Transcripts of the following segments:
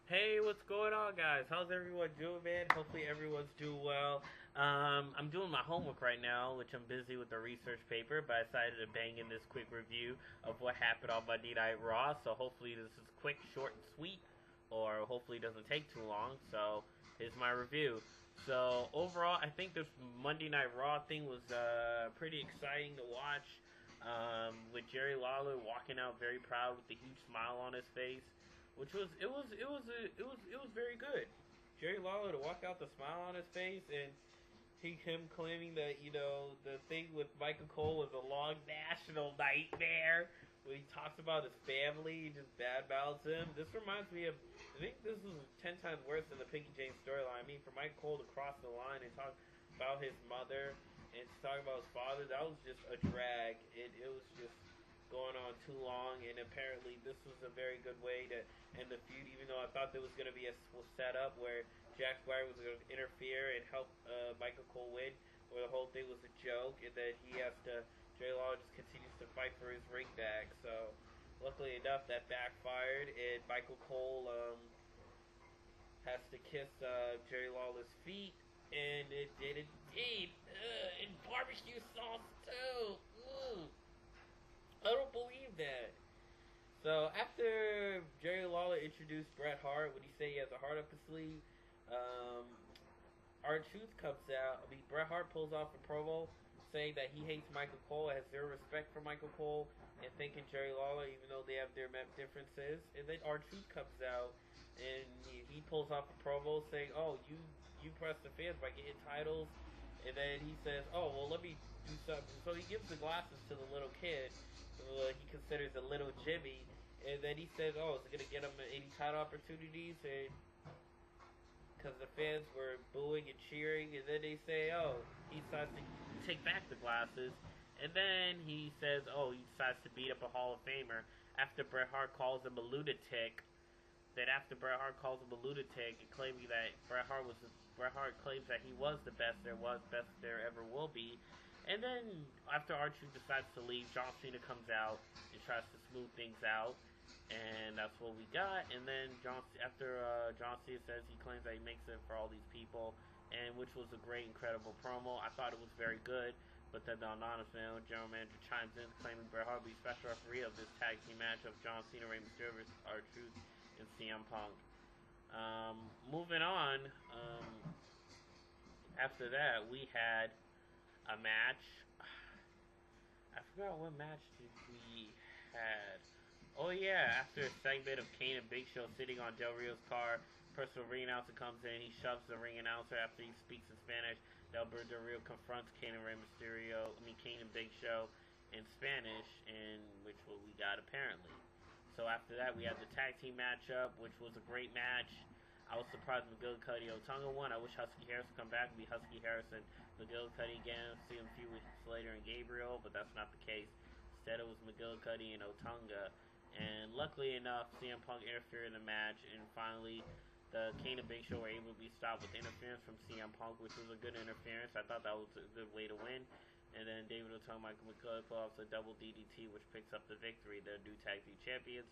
Hey, what's going on, guys? How's everyone doing, man? Hopefully, everyone's doing well. I'm doing my homework right now, which I'm busy with the research paper, but I decided to bang in this quick review of what happened on Monday Night Raw. So, hopefully, this is quick, short, and sweet, or hopefully, it doesn't take too long. So, here's my review. So, overall, I think this Monday Night Raw thing was pretty exciting to watch. With Jerry Lawler walking out very proud with a huge smile on his face, which was it was very good. Jerry Lawler to walk out the smile on his face and him claiming that the thing with Michael Cole was a long national nightmare when he talks about his family, he just badmouths him. This reminds me of, I think this is 10 times worse than the Pinky James storyline. I mean, for Michael Cole to cross the line and talk about his mother and to talk about his father, that was just a drag. It was just going on too long, and apparently this was a very good way to end the feud. Even though I thought there was going to be a setup where Jack Swagger was going to interfere and help Michael Cole win, where the whole thing was a joke, and then he has to. Jerry Lawler just continues to fight for his ring back. So, luckily enough, that backfired, and Michael Cole has to kiss Jerry Lawler's feet, and it did indeed. And barbecue sauce too. I don't believe that. So after Jerry Lawler introduced Bret Hart, when he said he has a heart up his sleeve, um, R-Truth comes out. I mean, Bret Hart pulls off a promo saying that he hates Michael Cole, has zero respect for Michael Cole, and thinking Jerry Lawler, even though they have their differences. And then R-Truth comes out and he pulls off a promo saying, "Oh, you press the fans by getting titles." And then he says, "Oh, well, let me do something." So he gives the glasses to the little kid, who he considers a little Jimmy. And then he says, "Oh, is it gonna get him any title opportunities?" And because the fans were booing and cheering, and then they say, "Oh," he decides to take back the glasses, and then he says, "Oh," he decides to beat up a Hall of Famer after Bret Hart calls him a lunatic. That after Bret Hart calls him a lunatic and claiming that Bret Hart claims that he was the best there was, best there ever will be. And then after R-Truth decides to leave, John Cena comes out and tries to smooth things out, and that's what we got. And then after John Cena says he claims that he makes it for all these people, and which was a great, incredible promo. I thought it was very good. But then the anonymous general manager chimes in, claiming Bret Hart will be special referee of this tag team match of John Cena, Rey Mysterio versus R-Truth and CM Punk. Moving on, after that we had a match. I forgot what match did we had. Oh yeah, after a segment of Kane and Big Show sitting on Del Rio's car, personal ring announcer comes in. He shoves the ring announcer after he speaks in Spanish. Del Rio confronts Kane and Rey Mysterio. I mean Kane and Big Show in Spanish, in which what we got apparently. So after that, we had the tag team matchup, which was a great match. I was surprised McGillicuddy Otunga won. I wish Husky Harris would come back and be Husky Harris and McGillicuddy again. See him a few weeks later in Gabriel, but that's not the case. Instead, it was McGillicuddy and Otunga. And luckily enough, CM Punk interfered in the match, and finally, the Kane and Big Show were able to be stopped with interference from CM Punk, which was a good interference. I thought that was a good way to win. And then David Otunga, Michael McCullough pull off a double DDT, which picks up the victory. They're new tag team champions.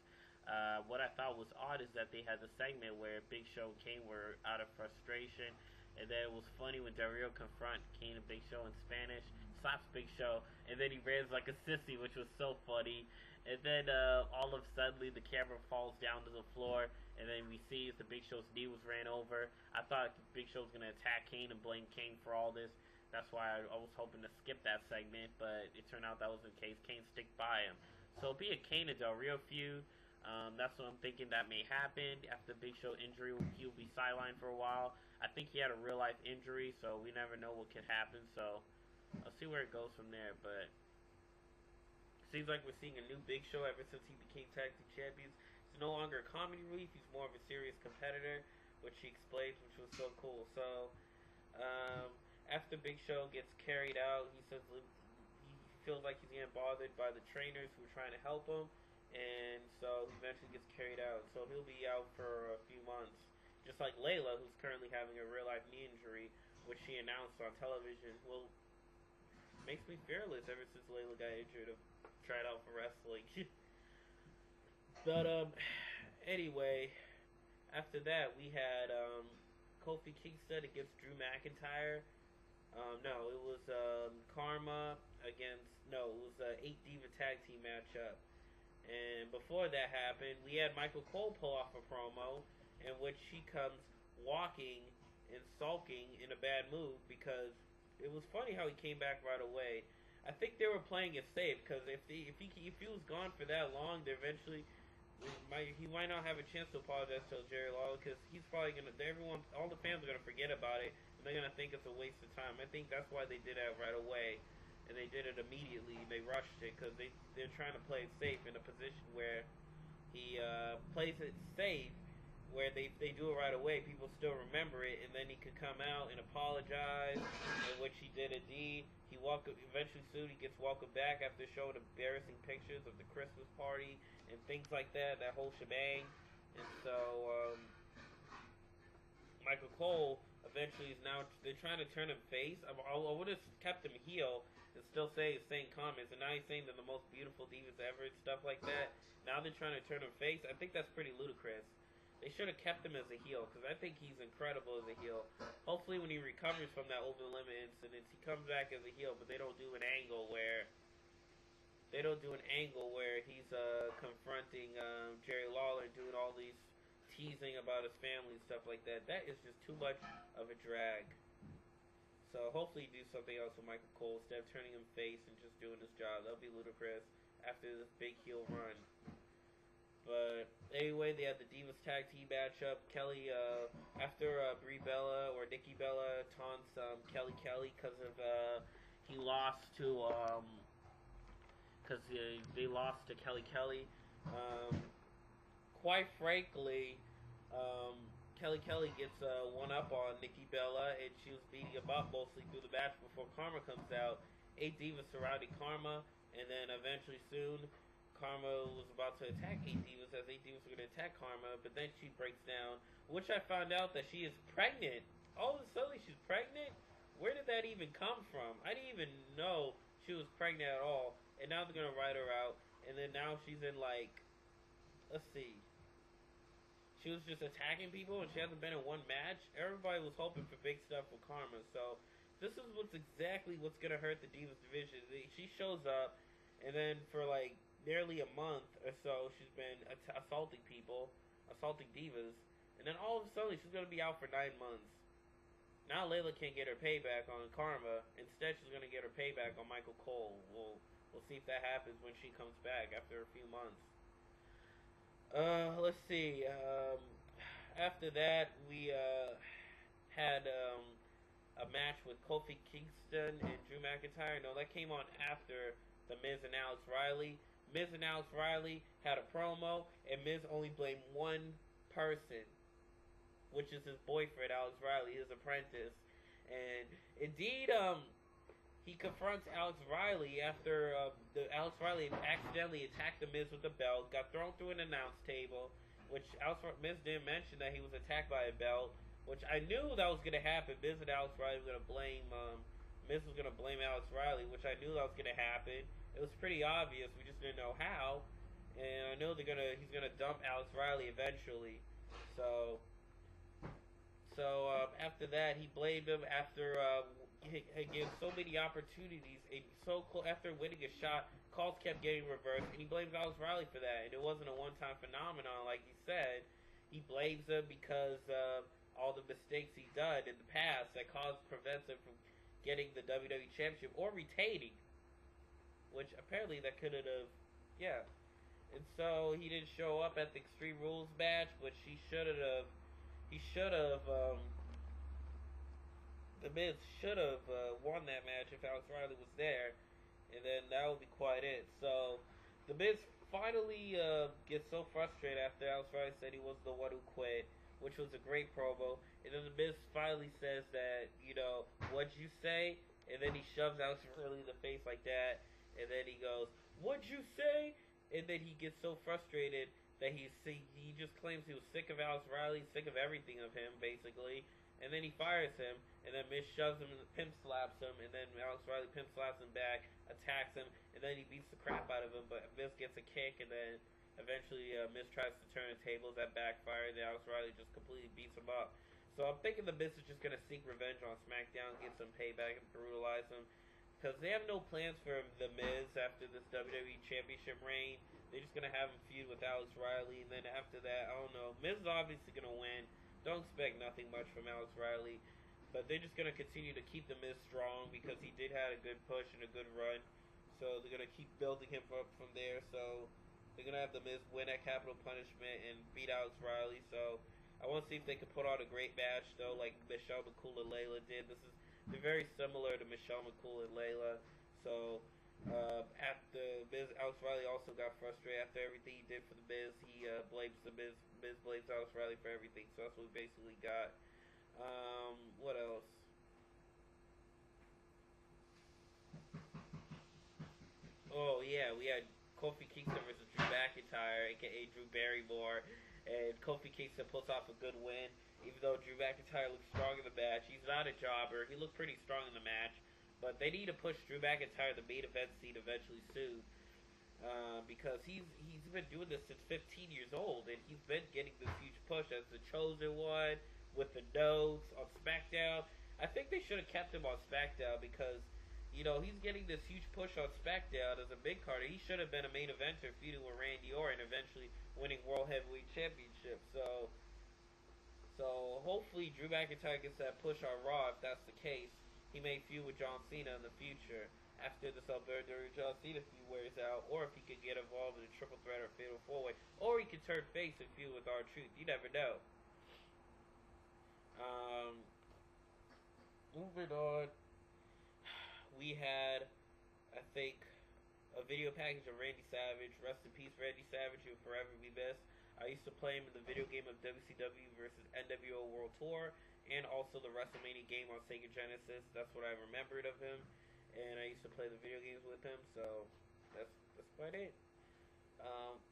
What I thought was odd is that they had the segment where Big Show and Kane were out of frustration, and then it was funny when Dario confront Kane and Big Show in Spanish, slaps Big Show, and then he runs like a sissy, which was so funny. And then all of a sudden the camera falls down to the floor, and then we see the Big Show's knee was ran over. I thought Big Show was gonna attack Kane and blame Kane for all this. That's why I was hoping to skip that segment, but it turned out that wasn't the case. Kane stick by him. So it'll be a Kane and Del Rio feud. That's what I'm thinking that may happen. After the Big Show injury, he'll be sidelined for a while. I think he had a real life injury, so we never know what could happen. So I'll see where it goes from there. But it seems like we're seeing a new Big Show ever since he became tag team champions. He's no longer a comedy relief. He's more of a serious competitor, which he explains, which was so cool. So after Big Show gets carried out, he says he feels like he's getting bothered by the trainers who are trying to help him, and so he eventually gets carried out. So he'll be out for a few months, just like Layla, who's currently having a real life knee injury, which she announced on television. Well, makes me fearless ever since Layla got injured. I've tried out for wrestling. But anyway, After that, we had Kofi Kingston against Drew McIntyre. No, it was Karma against it was an 8 Diva Tag Team matchup. And before that happened, we had Michael Cole pull off a promo in which he comes walking and sulking in a bad mood because it was funny how he came back right away. I think they were playing it safe because if he was gone for that long, they eventually he might not have a chance to apologize to Jerry Lawler because he's probably all the fans are gonna forget about it and they're gonna think it's a waste of time. I think that's why they did that right away, and they did it immediately. They rushed it because they're trying to play it safe in a position where he plays it safe, where they do it right away. People still remember it, and then he could come out and apologize, in which he did indeed. Eventually soon he gets welcomed back after showing embarrassing pictures of the Christmas party and things like that whole shebang. And so Michael Cole eventually they're trying to turn him face. I would have kept him heel and still say his same comments, and now he's saying they're the most beautiful divas ever and stuff like that. Now they're trying to turn him face. I think that's pretty ludicrous. They should have kept him as a heel because I think he's incredible as a heel. Hopefully, when he recovers from that over the limit incident, he comes back as a heel. But they don't do an angle where he's confronting Jerry Lawler and doing all these teasing about his family and stuff like that. That is just too much of a drag. So hopefully, do something else with Michael Cole instead of turning him face and just doing his job. That'll be ludicrous after this big heel run. But anyway, they had the Divas Tag Team matchup. Kelly, after Brie Bella or Nikki Bella taunts Kelly because of he lost to because they lost to Kelly. Quite frankly, Kelly gets one up on Nikki Bella, and she was beating him up mostly through the match before Karma comes out. 8 Divas surrounding Karma, and then eventually soon Karma was about to attack 8 Divas as 8 Divas were going to attack Karma, but then she breaks down, which I found out that she is pregnant. All of a sudden she's pregnant? Where did that even come from? I didn't even know she was pregnant at all, and now they're going to write her out, and then now she's in let's see. She was just attacking people and she hasn't been in one match. Everybody was hoping for big stuff with Karma, so this is exactly what's going to hurt the Divas division. She shows up, and then for nearly a month or so, she's been assaulting people, assaulting divas, and then all of a sudden she's going to be out for 9 months. Now Layla can't get her payback on Karma. Instead, she's going to get her payback on Michael Cole. We'll see if that happens when she comes back after a few months. Let's see. After that, we had a match with Kofi Kingston and Drew McIntyre. No, that came on after the Miz and Alex Riley. Miz and Alex Riley had a promo, and Miz only blamed one person, which is his boyfriend, Alex Riley, his apprentice. And indeed, he confronts Alex Riley after Alex Riley accidentally attacked the Miz with a belt, got thrown through an announce table, which Miz didn't mention that he was attacked by a belt, which I knew that was going to happen. Miz and Alex Riley were going to blame, Miz was going to blame Alex Riley, which I knew that was going to happen. It was pretty obvious. We just didn't know how, and I know he's gonna dump Alex Riley eventually. So after that, he blamed him after he gave so many opportunities. After winning a shot, calls kept getting reversed, and he blames Alex Riley for that. And it wasn't a one-time phenomenon, like he said. He blames him because all the mistakes he's done in the past that prevents him from getting the WWE Championship or retaining. Which apparently that could have, yeah. And so he didn't show up at the Extreme Rules match, which the Miz should have won that match if Alex Riley was there, and then that would be quite it. So the Miz finally gets so frustrated after Alex Riley said he was the one who quit, which was a great promo, and then the Miz finally says that, what'd you say? And then he shoves Alex Riley in the face like that. And then he goes, "What'd you say?" And then he gets so frustrated that he just claims he was sick of Alex Riley, sick of everything of him, basically. And then he fires him, and then Miz shoves him and pimp slaps him, and then Alex Riley pimp slaps him back, attacks him, and then he beats the crap out of him, but Miz gets a kick, and then Eventually, Miz tries to turn the tables. That backfires. Alex Riley just completely beats him up. So I'm thinking the Miz is just gonna seek revenge on SmackDown, get some payback, and brutalize him. Because they have no plans for the Miz after this WWE Championship reign. They're just gonna have him feud with Alex Riley, and then after that, I don't know. Miz is obviously gonna win. Don't expect nothing much from Alex Riley, but they're just gonna continue to keep the Miz strong because he did have a good push and a good run. So they're gonna keep building him up from there. So they're gonna have the Miz win at Capital Punishment and beat Alex Riley. So I want to see if they can put on a great match though, like Michelle McCool and Layla did. They're very similar to Michelle McCool and Layla. So after Miz, Alex Riley also got frustrated after everything he did for the Miz. He blames the Miz. Miz blames Alex Riley for everything. So that's what we basically got. What else? Oh yeah, we had Kofi Kingston versus Drew McIntyre, aka Drew Barrymore, and Kofi Kingston pulls off a good win. Even though Drew McIntyre looks strong in the match, he's not a jobber. He looked pretty strong in the match, but they need to push Drew McIntyre the main event seat eventually soon, because he's been doing this since 15 years old, and he's been getting this huge push as the chosen one with the notes on SmackDown. I think they should have kept him on SmackDown because he's getting this huge push on SmackDown as a big carder. He should have been a main eventer feuding with Randy Orton, eventually winning World Heavyweight Championship. So hopefully Drew McIntyre gets that push on Raw. If that's the case, he may feud with John Cena in the future after this Alberto John Cena feud wears out, or if he could get involved in a triple threat or fatal four way, or he could turn face and feud with R-Truth. You never know. Moving on, we had, I think, a video package of Randy Savage. Rest in peace, Randy Savage. You'll forever be missed. I used to play him in the video game of WCW versus NWO World Tour, and also the WrestleMania game on Sega Genesis. That's what I remembered of him, and I used to play the video games with him. So that's about it.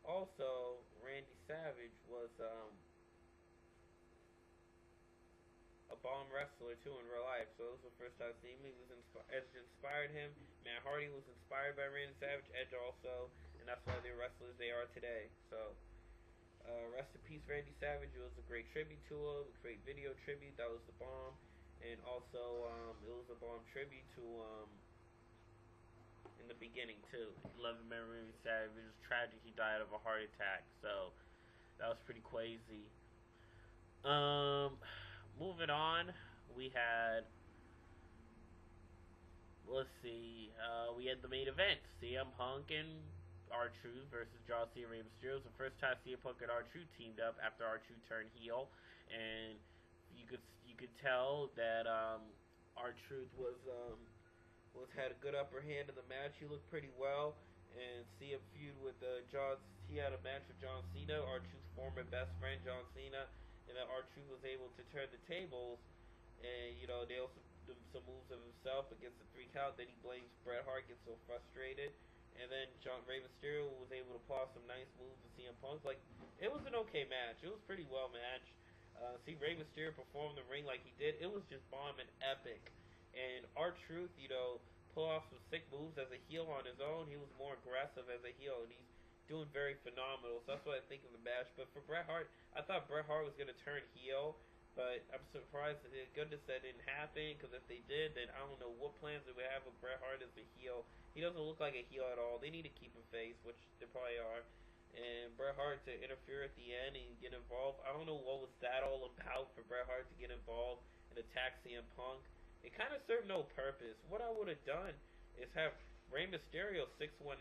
Also, Randy Savage was a bomb wrestler too in real life. So it was the first time seeing him. Edge inspired him. Matt Hardy was inspired by Randy Savage. Edge also, and that's why they're wrestlers they are today. So rest in peace, Randy Savage. It was a great tribute to him, a great video tribute. That was the bomb, and also it was a bomb tribute to in the beginning too. Love and memory of Randy Savage. It was tragic. He died of a heart attack. So that was pretty crazy. Moving on, we had, let's see, we had the main event, CM Punk and R-Truth versus John Cena and Rey Mysterio. It was the first time CM Punk and R-Truth teamed up after R-Truth turned heel, and you could tell that R-Truth had a good upper hand in the match. He looked pretty well, and CM feud with he had a match with John Cena, R-Truth's former best friend John Cena. And that R-Truth was able to turn the tables, and they also do some moves of himself against the 3 count. Then he blames Bret Hart, gets so frustrated, and then Rey Mysterio was able to pull off some nice moves to CM Punk. Like, it was an okay match. It was pretty well matched. See Rey Mysterio perform in the ring like he did. It was just bomb and epic. And R-Truth, pull off some sick moves as a heel on his own. He was more aggressive as a heel, and he's doing very phenomenal. So that's what I think of the match. But for Bret Hart, I thought Bret Hart was going to turn heel, but I'm surprised that goodness that didn't happen, because if they did, then I don't know what plans they would have with Bret Hart as a heel. He doesn't look like a heel at all. They need to keep him face, which they probably are. And Bret Hart to interfere at the end and get involved. I don't know what was that all about for Bret Hart to get involved and attack CM Punk. It kind of served no purpose. What I would have done is have Rey Mysterio 619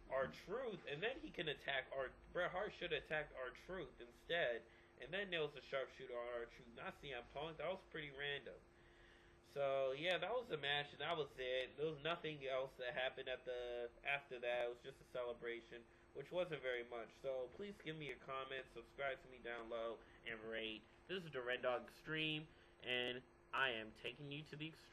R-Truth, and then he can attack Bret Hart should have attacked R-Truth instead, and then there was a sharpshooter on R-Truth, not CM Punk. That was pretty random. So yeah, that was the match, and that was it. There was nothing else that happened after that. It was just a celebration, which wasn't very much. So please give me a comment, subscribe to me down low, and rate. This is the Red Dog Extreme, and I am taking you to the extreme.